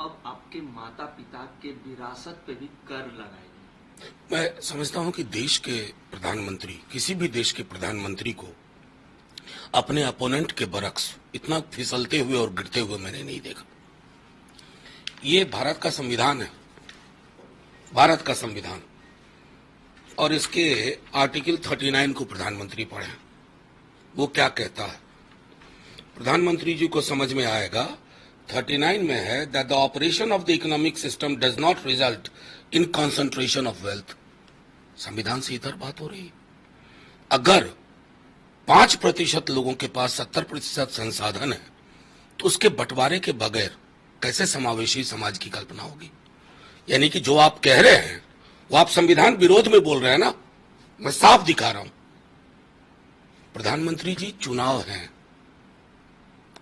अब आपके माता पिता के विरासत पे भी कर लगाएगी। मैं समझता हूं कि देश के प्रधानमंत्री, किसी भी देश के प्रधानमंत्री को अपने अपोनेंट के बरक्स इतना फिसलते हुए और गिरते हुए मैंने नहीं देखा। ये भारत का संविधान है, भारत का संविधान, और इसके आर्टिकल 39 को प्रधानमंत्री पढ़ें। वो क्या कहता है, प्रधानमंत्री जी को समझ में आएगा। 39 में है that the operation of the economic system does not result in concentration of wealth. संविधान से इधर बात हो रही है। अगर 5% लोगों के पास 70% संसाधन है तो उसके बंटवारे के बगैर कैसे समावेशी समाज की कल्पना होगी। यानी कि जो आप कह रहे हैं वो आप संविधान विरोध में बोल रहे हैं ना। मैं साफ दिखा रहा हूं, प्रधानमंत्री जी चुनाव हैं,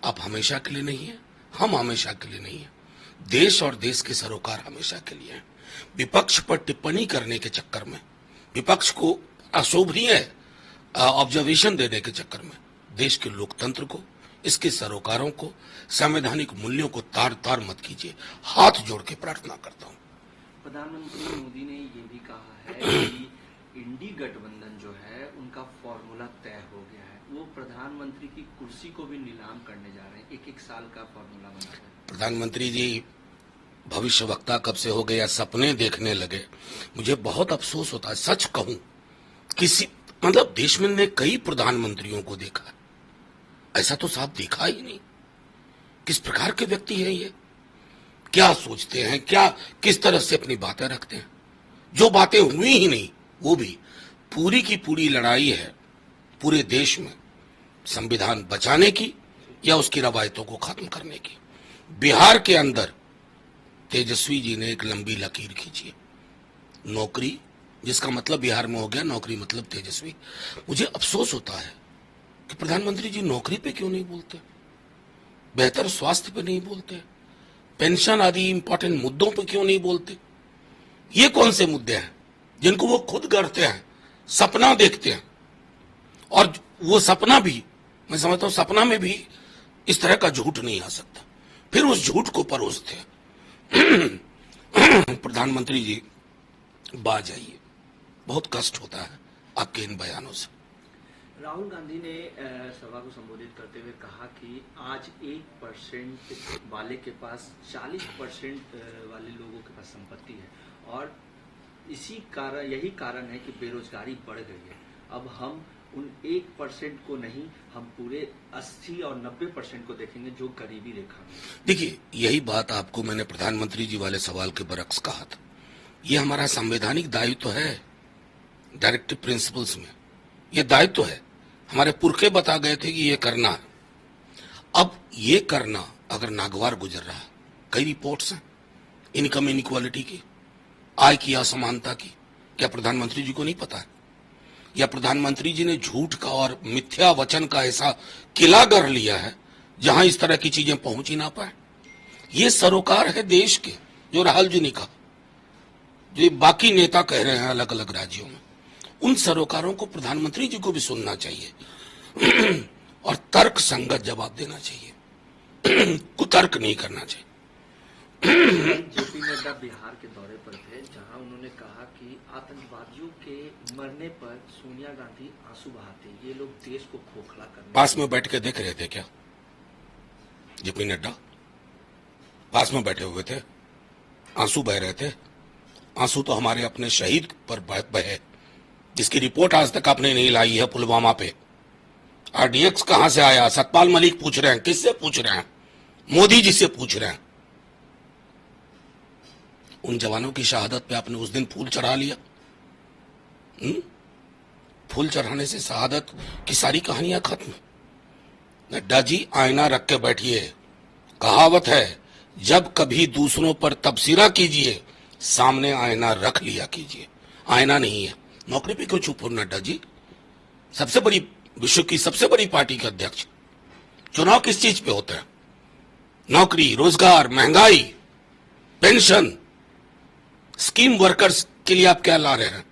आप हमेशा के लिए नहीं है, हम हमेशा के लिए नहीं है। देश और देश के सरोकार हमेशा के लिए हैं। विपक्ष पर टिप्पणी करने के चक्कर में, विपक्ष को अशोभनीय ऑब्जर्वेशन देने के चक्कर में देश के लोकतंत्र को, इसके सरोकारों को, संवैधानिक मूल्यों को तार तार मत कीजिए। हाथ जोड़ के प्रार्थना करता हूं। प्रधानमंत्री मोदी ने ये भी कहा है कि इंडी गठबंधन जो है उनका फॉर्मूला तय हो गया है। वो प्रधानमंत्री की कुर्सी को भी नीलाम करने जा रहे हैं, एक साल का फॉर्मूला बनाकर। प्रधानमंत्री जी भविष्य वक्ता कब से हो गए या सपने देखने लगे। मुझे बहुत अफसोस होता है, सच कहूं, किसी मतलब देश में ने कई प्रधानमंत्रियों को देखा है, ऐसा तो साहब देखा ही नहीं। किस प्रकार के व्यक्ति हैं ये, क्या सोचते हैं, क्या किस तरह से अपनी बातें रखते हैं। जो बातें हुई ही नहीं, वो भी पूरी की पूरी लड़ाई है पूरे देश में संविधान बचाने की या उसकी रवायतों को खत्म करने की। बिहार के अंदर तेजस्वी जी ने एक लंबी लकीर खींची, नौकरी, जिसका मतलब बिहार में हो गया नौकरी मतलब तेजस्वी। मुझे अफसोस होता है कि प्रधानमंत्री जी नौकरी पे क्यों नहीं बोलते, बेहतर स्वास्थ्य पे नहीं बोलते, पेंशन आदि इंपॉर्टेंट मुद्दों पे क्यों नहीं बोलते। ये कौन से मुद्दे हैं जिनको वो खुद गढ़ते हैं, सपना देखते हैं, और वो सपना भी, मैं समझता हूं सपना में भी इस तरह का झूठ नहीं आ सकता, फिर उस झूठ को परोसते हैं। प्रधानमंत्री जी बाज जाइए, बहुत कष्ट होता है आपके इन बयानों से। राहुल गांधी ने सभा को संबोधित करते हुए कहा कि आज 1% वाले के पास 40% वाले लोगों के पास संपत्ति है, और यही कारण है कि बेरोजगारी बढ़ गई है। अब हम उन 1% को नहीं, हम पूरे 80 और 90% को देखेंगे जो गरीबी रेखा में। देखिए, यही बात आपको मैंने प्रधानमंत्री जी वाले सवाल के बरक्स कहा था। ये हमारा संवैधानिक दायित्व है, डायरेक्टिव प्रिंसिपल्स में ये दायित्व है। हमारे पुरखे बता गए थे कि ये करना है। अब ये करना अगर नागवार गुजर रहा है, कई रिपोर्ट्स हैं इनकम इनइक्वालिटी की, आय की असमानता की, क्या प्रधानमंत्री जी को नहीं पता है? या प्रधानमंत्री जी ने झूठ का और मिथ्या वचन का ऐसा किला गढ़ लिया है जहां इस तरह की चीजें पहुंच ही ना पाए। ये सरोकार है देश के, जो राहुल जी ने कहा, जो बाकी नेता कह रहे हैं अलग अलग राज्यों में, उन सरोकारों को प्रधानमंत्री जी को भी सुनना चाहिए और तर्क संगत जवाब देना चाहिए, कुतर्क नहीं करना चाहिए। जेपी नड्डा बिहार के दौरे पर थे, जहां उन्होंने कहा कि आतंकवादियों के मरने पर सोनिया गांधी आंसू बहाते, ये लोग देश को खोखला करने। पास में बैठ के देख रहे थे क्या जेपी नड्डा? पास में बैठे हुए थे, आंसू बह रहे थे। आंसू तो हमारे अपने शहीद पर बहे, जिसकी रिपोर्ट आज तक आपने नहीं लाई है, पुलवामा पे। आरडीएक्स कहां से आया? सतपाल मलिक पूछ रहे हैं। किससे पूछ रहे हैं? मोदी जी से पूछ रहे हैं। उन जवानों की शहादत पे आपने उस दिन फूल चढ़ा लिया। फूल चढ़ाने से शहादत की सारी कहानियां खत्म। नड्डा जी, आईना रख के बैठिए। कहावत है, जब कभी दूसरों पर तबसरा कीजिए, सामने आईना रख लिया कीजिए। आईना नहीं है, नौकरी पे क्यों चुप हो नड्डा जी? सबसे बड़ी, विश्व की सबसे बड़ी पार्टी के अध्यक्ष, चुनाव किस चीज पे होते हैं? नौकरी, रोजगार, महंगाई, पेंशन, स्कीम वर्कर्स के लिए आप क्या ला रहे हैं?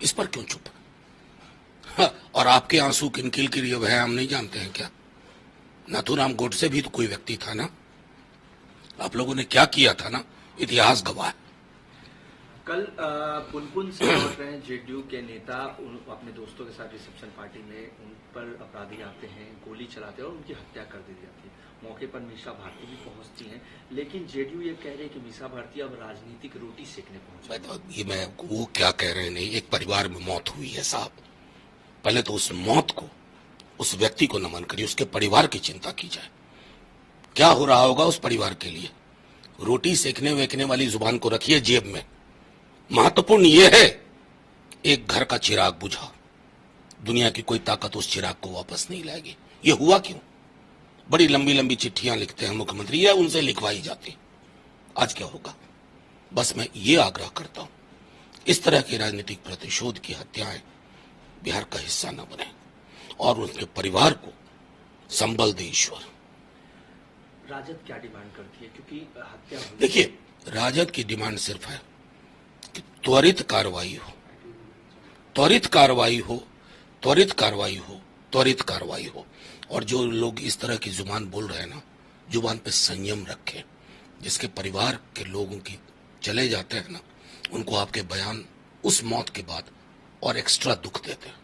इस पर क्यों चुप? और आपके आंसू किनकिल के लिए वह हम नहीं जानते हैं क्या? नाथूराम गोडसे भी तो कोई व्यक्ति था ना। आप लोगों ने क्या किया था ना, इतिहास गवाह है। कल पुनपुन से लौट रहे हैं जेडीयू के नेता, अपने दोस्तों के साथ रिसेप्शन पार्टी में उन पर अपराधी आते हैं, गोली चलाते हैं और उनकी हत्या कर दी जाती है। मौके पर मीसा भारती भी पहुंचती हैं, लेकिन जेडीयू ये कह रही है कि मीसा भारती अब राजनीतिक रोटी सेकने पहुंची। मैं वो क्या कह रहे हैं, नहीं, एक परिवार में मौत हुई है साहब, पहले तो उस मौत को, उस व्यक्ति को नमन करिए, उसके परिवार की चिंता की जाए। क्या हो रहा होगा उस परिवार के लिए? रोटी सेकने वेकने वाली जुबान को रखिए जेब में। महत्वपूर्ण यह है, एक घर का चिराग बुझा, दुनिया की कोई ताकत उस चिराग को वापस नहीं लाएगी। ये हुआ क्यों? बड़ी लंबी लंबी चिट्ठियां लिखते हैं मुख्यमंत्री, या उनसे लिखवाई जाती। आज क्या होगा? बस मैं ये आग्रह करता हूं, इस तरह के राजनीतिक प्रतिशोध की हत्याएं बिहार का हिस्सा न बने और उनके परिवार को संबल दे ईश्वर। राजद क्या डिमांड करती है, क्योंकि हत्या देखिए, राजद की डिमांड सिर्फ है कि त्वरित कार्रवाई हो, त्वरित कार्रवाई हो, त्वरित कार्रवाई हो, त्वरित कार्रवाई हो। और जो लोग इस तरह की जुबान बोल रहे हैं ना, जुबान पे संयम रखें। जिसके परिवार के लोगों की चले जाते हैं ना, उनको आपके बयान उस मौत के बाद और एक्स्ट्रा दुख देते हैं।